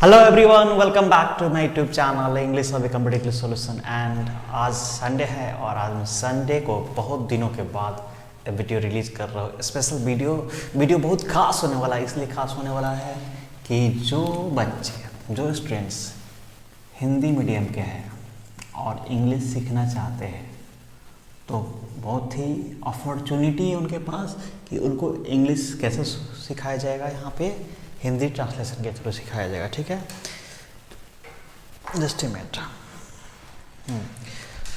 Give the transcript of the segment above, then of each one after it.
Hello everyone, welcome back to my YouTube channel English अभी complete English solution. And आज Sunday है और आज मैं संडे को बहुत दिनों के बाद वीडियो रिलीज कर रहा हूँ। स्पेशल वीडियो बहुत खास होने वाला है। इसलिए खास होने वाला है कि जो बच्चे जो स्टूडेंट्स हिंदी मीडियम के हैं और इंग्लिश सीखना चाहते हैं तो बहुत ही अपॉर्चुनिटी है उनके पास कि उनको इंग्लिश कैसे सिखाया जाएगा। यहाँ पे हिंदी ट्रांसलेशन के थ्रू सिखाया जाएगा। ठीक है, जस्ट ए मिनट।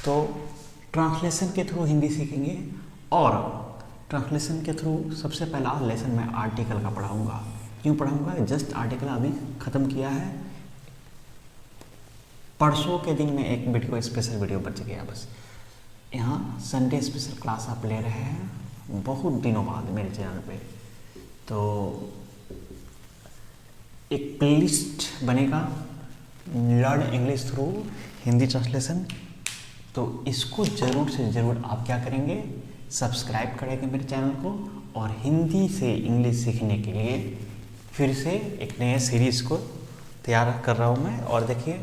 तो ट्रांसलेशन के थ्रू हिंदी सीखेंगे और ट्रांसलेशन के थ्रू सबसे पहला लेसन मैं आर्टिकल का पढ़ाऊंगा। क्यों पढ़ाऊंगा? जस्ट आर्टिकल अभी ख़त्म किया है। परसों के दिन में एक वीडियो स्पेशल वीडियो बच गया बस। यहाँ संडे स्पेशल क्लास आप ले रहे हैं बहुत दिनों बाद मेरे चैनल पे, तो एक प्लेलिस्ट बनेगा learn English through Hindi translation. तो इसको ज़रूर से ज़रूर आप क्या करेंगे, सब्सक्राइब करेंगे मेरे चैनल को। और हिंदी से इंग्लिश सीखने के लिए फिर से एक नए सीरीज़ को तैयार कर रहा हूँ मैं। और देखिए,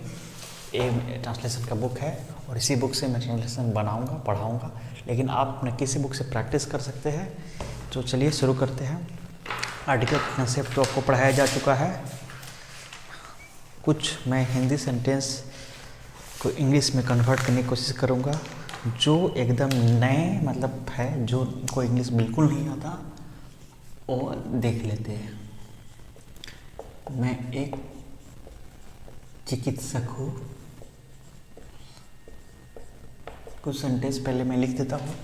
ये ट्रांसलेशन का बुक है और इसी बुक से मैं ट्रांसलेशन बनाऊँगा, पढ़ाऊँगा। लेकिन आप अपने किसी बुक से प्रैक्टिस कर सकते हैं। तो चलिए शुरू करते हैं। आर्टिकल कंसेप्ट तो आपको पढ़ाया जा चुका है। कुछ मैं हिंदी सेंटेंस को इंग्लिश में कन्वर्ट करने की कोशिश करूँगा जो एकदम नए मतलब है, जो को इंग्लिश बिल्कुल नहीं आता और देख लेते हैं। मैं एक चिकित्सक हूँ। कुछ सेंटेंस पहले मैं लिख देता हूँ।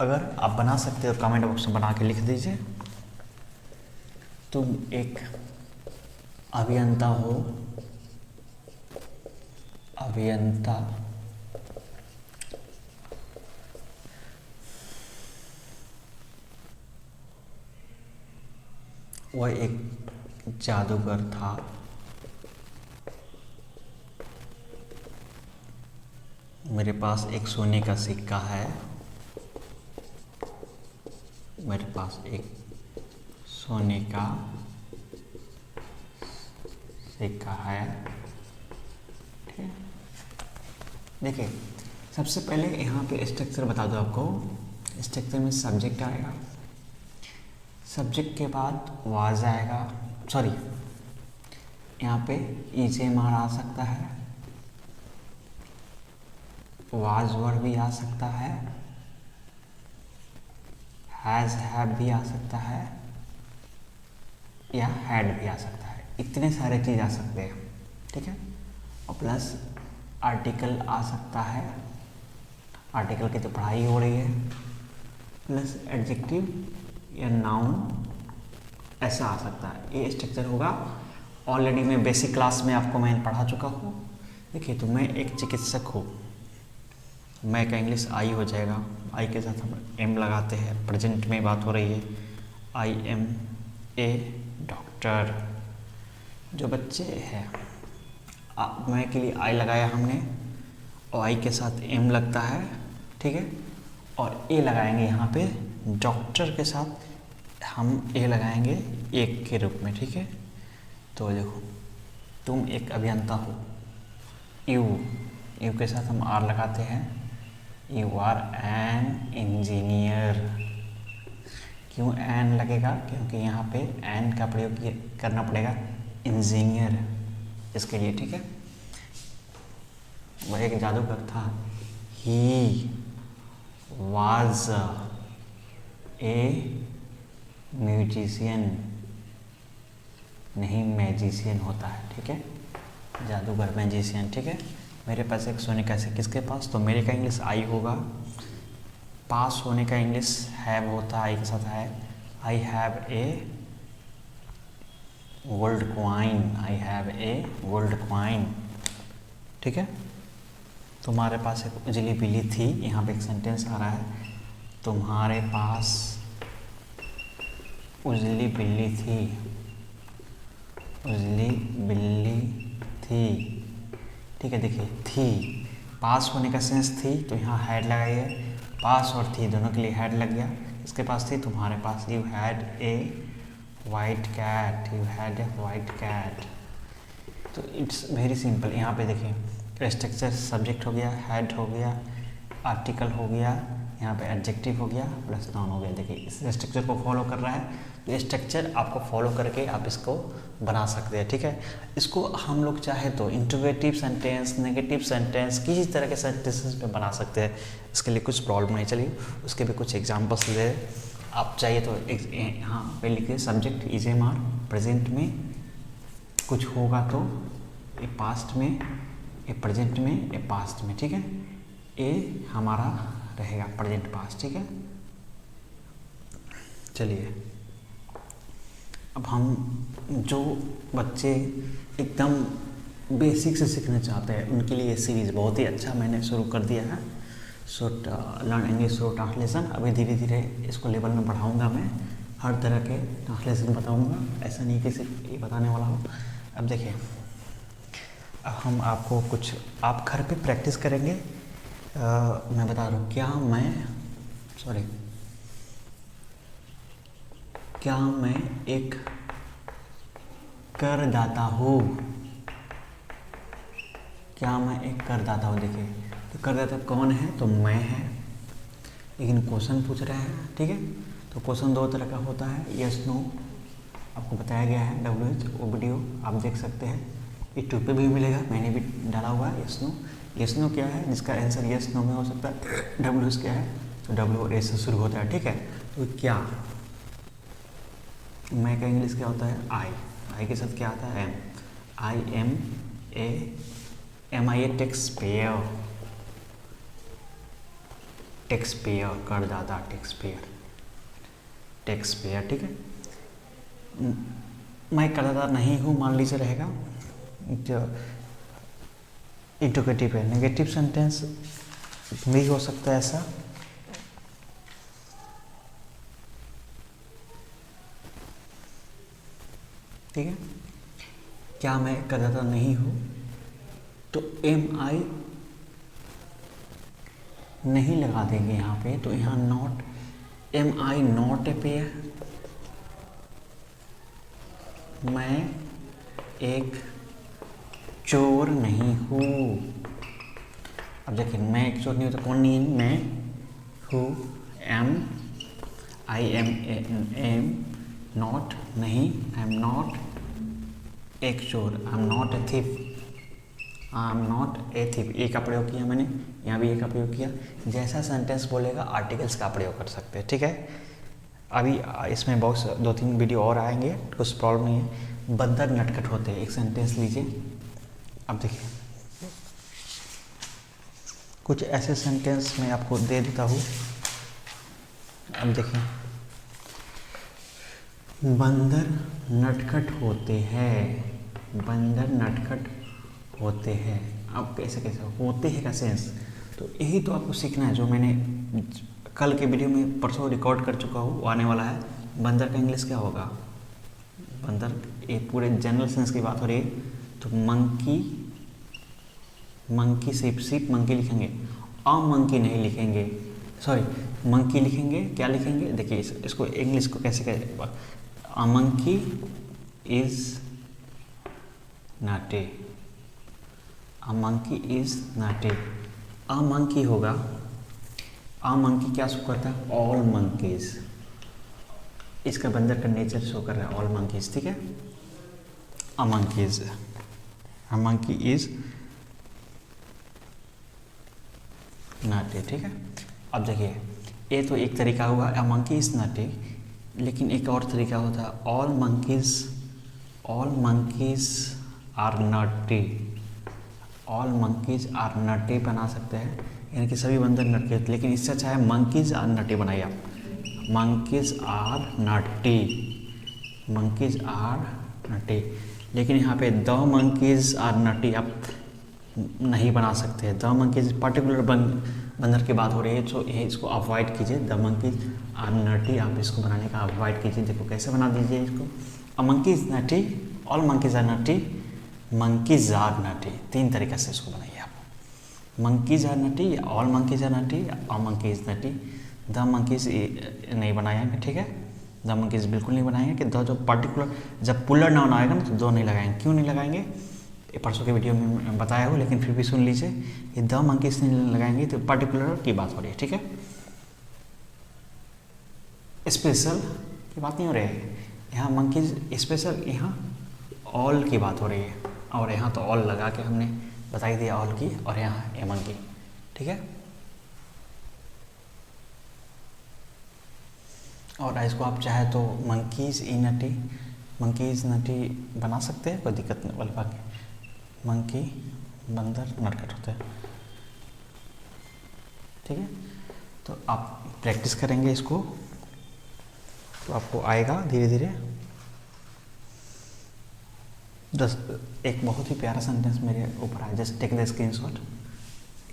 अगर आप बना सकते हो कमेंट बॉक्स में बना के लिख दीजिए। तुम एक अभियंता हो। अभियंता वह एक जादूगर था। मेरे पास एक सोने का सिक्का है। मेरे पास एक सोने का सिक्का है। ठीक है, देखिए सबसे पहले यहाँ पे स्ट्रक्चर बता दो आपको। स्ट्रक्चर में सब्जेक्ट आएगा, सब्जेक्ट के बाद वाज आएगा। सॉरी, यहाँ पे ईजेमार आ सकता है, वाज वर्ड भी आ सकता है, हैज हैव भी आ सकता है या हैड भी आ सकता है। इतने सारे चीज़ आ सकते हैं। ठीक है, और प्लस आर्टिकल आ सकता है। आर्टिकल की तो पढ़ाई हो रही है। प्लस एडजेक्टिव या नाउन ऐसा आ सकता है। ये स्ट्रक्चर होगा। ऑलरेडी मैं बेसिक क्लास में आपको मैं पढ़ा चुका हूँ। देखिए, तो मैं एक चिकित्सक हूँ। मैं का इंग्लिश आई हो जाएगा। आई के साथ हम एम लगाते हैं। प्रेजेंट में बात हो रही है। I am a doctor. जो बच्चे हैं, मैं के लिए आई लगाया हमने और आई के साथ एम लगता है। ठीक है, और ए लगाएंगे यहाँ पे डॉक्टर के साथ हम ए लगाएंगे एक के रूप में। ठीक है, तो देखो, तुम एक अभियंता हो। यू के साथ हम आर लगाते हैं। You are an engineer. क्यों एन लगेगा? क्योंकि यहाँ पे एन का प्रयोग करना पड़ेगा इंजीनियर इसके लिए। ठीक है, वह एक जादूगर था। ही वाज ए म्यूजिशियन, नहीं मैजिशियन होता है। ठीक है, जादूगर मैजिशियन। ठीक है, मेरे पास एक सोने का सिक्का। किसके पास? तो मेरे का इंग्लिश आई होगा। पास होने का इंग्लिश हैव होता है। आई के साथ है। I have a gold coin. I have a gold coin. ठीक है, तुम्हारे पास एक उजली बिल्ली थी। यहाँ पे एक सेंटेंस आ रहा है, तुम्हारे पास उजली बिल्ली थी। उजली बिल्ली थी। ठीक है, देखिए थी पास होने का सेंस थी, तो यहाँ हैड लगाइए। पास और थी दोनों के लिए हैड लग गया। इसके पास थी, तुम्हारे पास। You had a white cat, you had a white cat। तो इट्स वेरी सिंपल। यहाँ पे देखिए स्ट्रक्चर सब्जेक्ट हो गया, हेड हो गया, आर्टिकल हो गया, यहाँ पे एडजेक्टिव हो गया, प्लस नाउन हो गया। देखिए इस स्ट्रक्चर को फॉलो कर रहा है, तो ये स्ट्रक्चर आपको फॉलो करके आप इसको बना सकते हैं, ठीक है। इसको हम लोग चाहे तो इंट्रोगेटिव सेंटेंस, नेगेटिव सेंटेंस, किसी तरह के सेंटेंसेस में बना सकते हैं। इसके लिए कुछ प्रॉब्लम नहीं। चलिए उसके भी कुछ एग्जाम्पल्स ले। आप चाहिए तो हाँ पे लिखिए subject is am are, present में कुछ होगा तो ए पास्ट में, ए प्रेजेंट में, ए पास्ट में, ठीक है। ए हमारा रहेगा प्रेजेंट पास्ट, ठीक है। चलिए अब हम जो बच्चे एकदम बेसिक से सीखना चाहते हैं उनके लिए ये सीरीज़ बहुत ही अच्छा मैंने शुरू कर दिया है। So learn English through translation. अभी धीरे धीरे इसको लेवल में बढ़ाऊंगा, मैं हर तरह के ट्रांसलेशन बताऊंगा, ऐसा नहीं कि सिर्फ ये बताने वाला हो। अब देखिए अब हम आपको कुछ आप घर पे प्रैक्टिस करेंगे। मैं बता रहा हूँ क्या मैं एक करदाता हूँ। क्या मैं एक करदाता हूँ। देखिए तो करदाता कौन है, तो मैं है, लेकिन क्वेश्चन पूछ रहा है, ठीक है। तो क्वेश्चन दो तरह का होता है, यस नो आपको बताया गया है, WH वो वीडियो आप देख सकते हैं, यूट्यूब पे भी मिलेगा, मैंने भी डाला हुआ है। यस नो, यस नो क्या है, जिसका आंसर यस नो में हो सकता है। WH क्या है, तो W और S से शुरू होता है, ठीक है। तो क्या मैं का इंग्लिश क्या होता है, आई के साथ क्या आता है, एम, एम आई ए टैक्स पेयर, करदाता, टैक्स पेयर, ठीक है। मैं करदाता नहीं हूँ मान लीजिए रहेगा, जो इंट्रोगेटिव है। नेगेटिव सेंटेंस भी हो सकता है ऐसा, ठीक है। क्या मैं करदाता नहीं हूँ, तो एम आई नहीं लगा देंगे यहाँ पे, तो यहाँ not, am I not a pair, मैं एक चोर नहीं हूँ। अब देखिए मैं एक चोर नहीं हूँ तो कौन नहीं है, मैं हूँ, एम नॉट नहीं, आई एम नॉट एक चोर, I am not a thief, I am not a thief. A का प्रयोग किया मैंने, यहाँ भी ए का प्रयोग किया। जैसा सेंटेंस बोलेगा आर्टिकल्स का प्रयोग कर सकते हैं, ठीक है। अभी इसमें बहुत 2-3 वीडियो और आएंगे, कुछ प्रॉब्लम नहीं है। बंदर नटखट होते हैं, एक सेंटेंस लीजिए। अब देखिए कुछ ऐसे सेंटेंस मैं आपको दे देता हूँ। अब देखिए बंदर नटखट होते हैं, बंदर नटखट होते हैं। अब कैसे होते हैं का सेंस, तो यही तो आपको सीखना है, जो मैंने कल के वीडियो में परसों रिकॉर्ड कर चुका हूँ, वो आने वाला है। बंदर का इंग्लिश क्या होगा, बंदर एक पूरे जनरल सेंस की बात हो रही है, तो मंकी सिर्फ मंकी लिखेंगे, मंकी नहीं लिखेंगे, सॉरी मंकी लिखेंगे, क्या लिखेंगे, देखिए इसको इंग्लिश को कैसे कहें, अ monkey is not A, a monkey is not A. A monkey होगा, अ मंकी क्या शो करता है, ऑल मंकीज, इसका बंदर का नेचर शो कर रहा है, ऑल मंकीज, ठीक है। A monkey is not a, ठीक है। अब देखिए ये तो एक तरीका हुआ, a monkey is not a, लेकिन एक और तरीका होता है, all monkeys are naughty, all monkeys are naughty बना सकते हैं, यानी कि सभी बंदर नटी होते, लेकिन इससे अच्छा है मंकीज आर नटी बनाइए आप, monkeys are naughty, monkeys are naughty. लेकिन यहाँ पे द मंकीज आर नटी आप नहीं बना सकते, द मंकीज पर्टिकुलर बंदर की बात हो रही है, तो ये इसको अवॉइड कीजिए, द मंकीज आर नटी आप इसको बनाने का अवॉइड कीजिए। देखो कैसे बना दीजिए इसको, a monkeys naughty, all monkeys are naughty, monkeys are naughty, 3 तरीके से इसको बनाइए आप, monkeys are naughty, all monkeys are naughty, a monkeys naughty. The monkeys नहीं बनाएंगे, ठीक है, द मंकीज बिल्कुल नहीं बनाएंगे, कि द जो पर्टिकुलर जब पुलर नाउन आएगा ना तो दो नहीं लगाएंगे। क्यों नहीं लगाएंगे, ये परसों के वीडियो में बताया हो, लेकिन फिर भी सुन लीजिए। ये द मंकीज नहीं लगाएंगे तो पर्टिकुलर की बात हो रही है, ठीक है। स्पेशल की बात नहीं हो रही है यहाँ, मंकीज स्पेशल, यहाँ ऑल की बात हो रही है। और यहाँ तो ऑल लगा के हमने बता ही दिया ऑल की, और यहाँ ए मंकी, ठीक है। और इसको आप चाहे तो मंकीज ई नटी, मंकीज नटी बना सकते हैं, कोई दिक्कत नहीं वाली बात नहीं। मंकी बंदर नटखट होते हैं, ठीक है। तो आप प्रैक्टिस करेंगे इसको तो आपको आएगा धीरे धीरे। एक बहुत ही प्यारा सेंटेंस मेरे ऊपर आया, जस्ट टेक द स्क्रीनशॉट।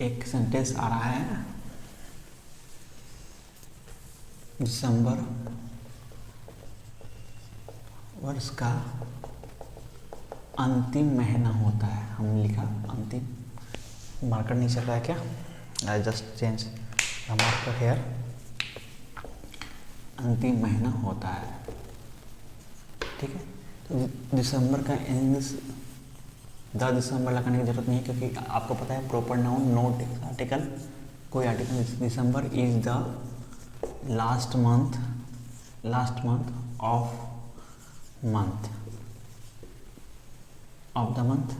एक सेंटेंस आ रहा है, दिसंबर वर्ष का अंतिम महीना होता है। हमने लिखा अंतिम, मार्कर नहीं चल रहा है क्या? I just change the marker here. अंतिम महीना होता है, ठीक है। तो दिसंबर का इंग्लिश द दिसंबर लगाने की जरूरत नहीं है, क्योंकि आपको पता है प्रॉपर नाउन नोट आर्टिकल, कोई article. December is the last month of the month.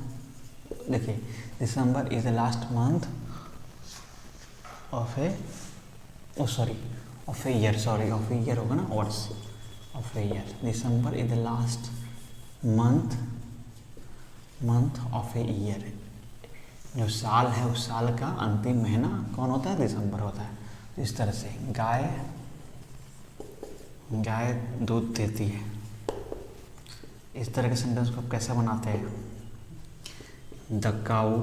देखिए, December is the last month of a year होगा ना, words of a year. December is the last month of a year. जो साल है उस साल का अंतिम महीना कौन होता है? दिसंबर होता है। तो इस तरह से गाय दूध देती है, इस तरह के सेंटेंस को आप कैसे बनाते हैं? द काऊ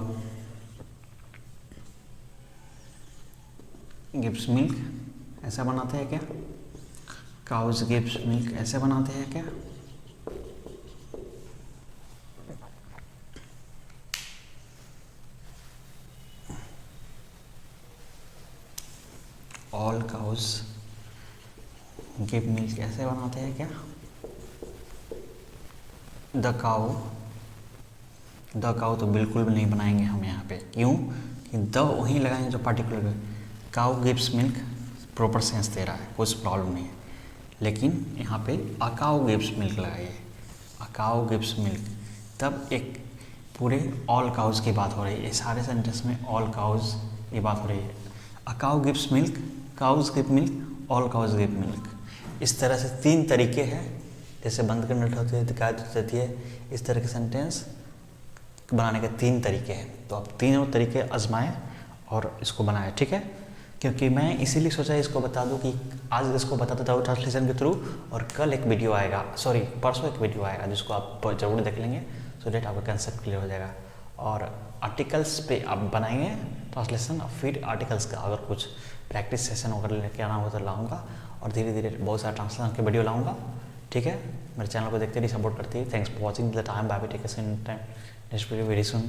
गिव्स मिल्क, ऐसा बनाते हैं क्या? काउज गिव्स मिल्क ऐसे बनाते हैं क्या? ऑल काउज गिव मिल्क ऐसे बनाते हैं क्या? द काऊ तो बिल्कुल भी नहीं बनाएंगे हम यहाँ पे। क्यों? कि द वहीं लगाएंगे जो particular. Cow gives milk proper sense they रहा है, कुछ प्रॉब्लम नहीं है। लेकिन यहाँ पे अ काऊ गिव्स मिल्क लगाइए, अ काऊ गिव्स मिल्क, तब एक पूरे ऑल काउज की बात हो रही है। ये सारे सेंटेंस में ऑल काउज की बात हो रही है। A cow gives milk, cows give milk, all cows give milk. इस तरह से 3 तरीके हैं, जैसे बंद करना होती है, गाय दूध देती है, इस तरह के सेंटेंस बनाने के 3 तरीके हैं। तो आप तीनों तरीके आजमाएं और इसको बनाएं, ठीक है। क्योंकि मैं इसीलिए सोचा इसको बता दूं कि आज इसको बता देता हूँ ट्रांसलेशन के थ्रू, और कल एक वीडियो आएगा, परसों एक वीडियो आएगा जिसको आप जरूर देख लेंगे, सो डेट आपका कंसेप्ट क्लियर हो जाएगा। और आर्टिकल्स पे आप बनाएंगे ट्रांसलेशन, और फिर आर्टिकल्स का अगर कुछ प्रैक्टिस सेशन वगैरह लेके आना हो तो लाऊंगा, और धीरे धीरे बहुत सारे ट्रांसलेशन के वीडियो लाऊंगा, ठीक है। मेरे चैनल को देखते रहिए, सपोर्ट करते रहिए। Thanks for watching the time, bye bye, take care, next video very soon.